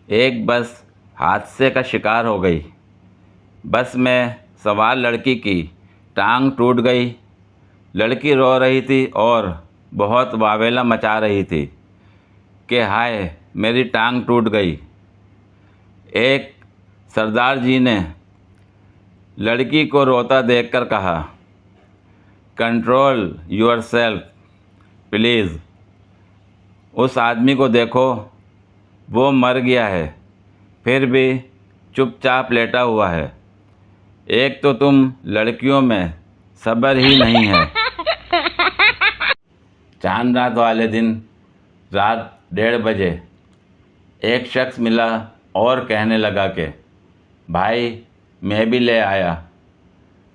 ایک بس حادثے کا شکار ہو گئی۔ بس میں سوار لڑکی کی ٹانگ ٹوٹ گئی۔ لڑکی رو رہی تھی اور بہت واویلا مچا رہی تھی کہ ہائے میری ٹانگ ٹوٹ گئی۔ ایک سردار جی نے لڑکی کو روتا دیکھ کر کہا، کنٹرول یور سیلف پلیز۔ اس آدمی کو دیکھو، وہ مر گیا ہے پھر بھی چپ چاپ لیٹا ہوا ہے۔ ایک تو تم لڑکیوں میں صبر ہی نہیں ہے۔ چاند رات والے دن رات 1:30 بجے ایک شخص ملا اور کہنے لگا کہ بھائی میں بھی لے آیا۔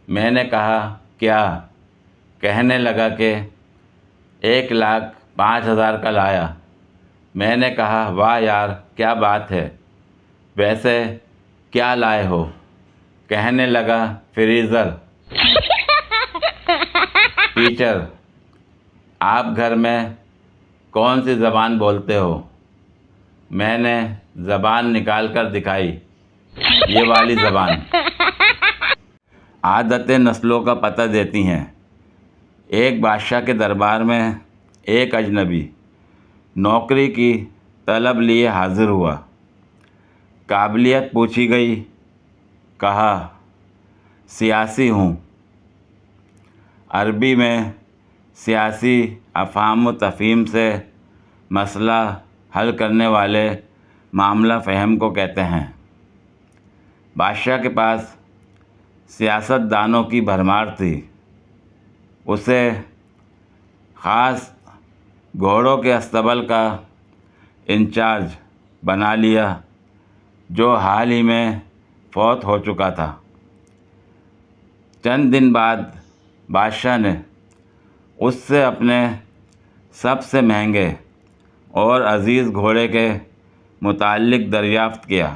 میں نے کہا کیا؟ کہنے لگا کہ 1,05,000 کا لایا۔ میں نے کہا واہ یار کیا بات ہے، ویسے کیا لائے ہو؟ کہنے لگا فریزر۔ ٹیچر آپ گھر میں کون سی زبان بولتے ہو؟ میں نے زبان نکال کر دکھائی، یہ والی زبان۔ عادتیں نسلوں کا پتہ دیتی ہیں۔ ایک بادشاہ کے دربار میں ایک اجنبی نوکری کی طلب لیے حاضر ہوا۔ قابلیت پوچھی گئی، کہا سیاسی ہوں۔ عربی میں سیاسی افہام و تفہیم سے مسئلہ حل کرنے والے معاملہ فہم کو کہتے ہیں۔ بادشاہ کے پاس سیاست دانوں کی بھرمار تھی۔ اسے خاص گھوڑوں کے اسطبل کا انچارج بنا لیا جو حال ہی میں فوت ہو چکا تھا۔ چند دن بعد بادشاہ نے اس سے اپنے سب سے مہنگے اور عزیز گھوڑے کے متعلق دریافت کیا۔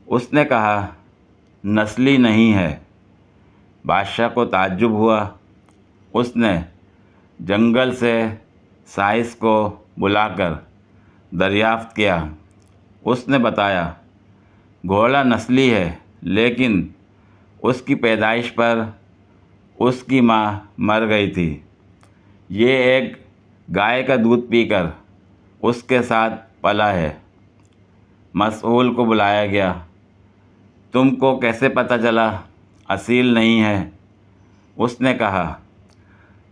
اس نے کہا نسلی نہیں ہے۔ بادشاہ کو تعجب ہوا۔ اس نے جنگل سے سائس کو بلا کر دریافت کیا۔ اس نے بتایا گھوڑا نسلی ہے لیکن اس کی پیدائش پر اس کی ماں مر گئی تھی۔ یہ ایک گائے کا دودھ پی کر اس کے ساتھ پلا ہے۔ مسئول کو بلایا گیا۔ تم کو کیسے پتہ چلا اصیل نہیں ہے؟ اس نے کہا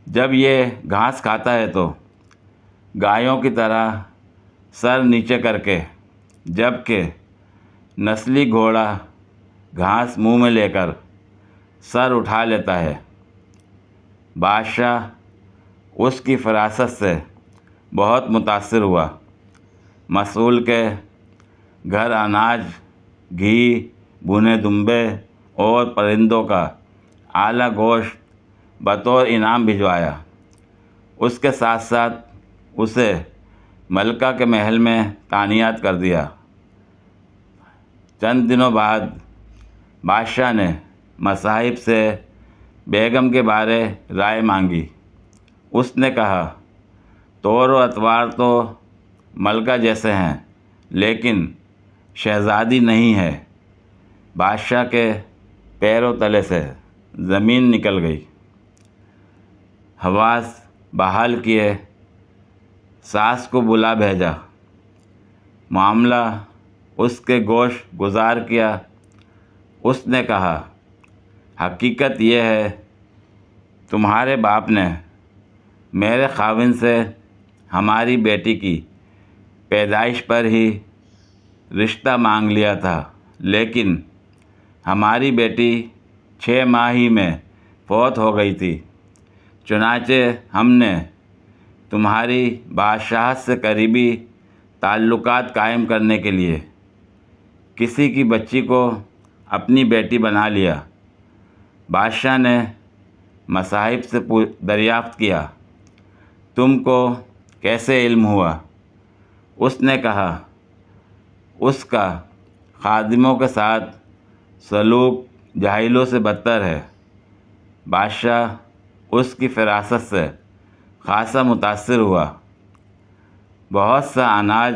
جب یہ گھاس کھاتا ہے تو گایوں کی طرح سر نیچے کر کے، جبکہ نسلی گھوڑا گھاس منہ میں لے کر سر اٹھا لیتا ہے۔ بادشاہ اس کی فراست سے بہت متاثر ہوا۔ مسئول کے گھر اناج، گھی، بھنے دمبے اور پرندوں کا اعلیٰ گوشت بطور انعام بھجوایا۔ اس کے ساتھ ساتھ اسے ملکہ کے محل میں تعینات کر دیا۔ چند دنوں بعد بادشاہ نے مصاحب سے بیگم کے بارے رائے مانگی۔ اس نے کہا طور و اطوار تو ملکہ جیسے ہیں لیکن شہزادی نہیں ہے۔ بادشاہ کے پیروں تلے سے زمین نکل گئی۔ حواس بحال کیے، ساس کو بلا بھیجا، معاملہ اس کے گوش گزار کیا۔ اس نے کہا حقیقت یہ ہے تمہارے باپ نے میرے خاوند سے ہماری بیٹی کی پیدائش پر ہی رشتہ مانگ لیا تھا لیکن ہماری بیٹی 6 ماہ ہی میں فوت ہو گئی تھی۔ چنانچہ ہم نے تمہاری بادشاہت سے قریبی تعلقات قائم کرنے کے لیے کسی کی بچی کو اپنی بیٹی بنا لیا۔ بادشاہ نے مصاحب سے دریافت کیا تم کو کیسے علم ہوا؟ اس نے کہا اس کا خادموں کے ساتھ سلوک جاہلوں سے بدتر ہے۔ بادشاہ اس کی فراست سے خاصا متاثر ہوا۔ بہت سا اناج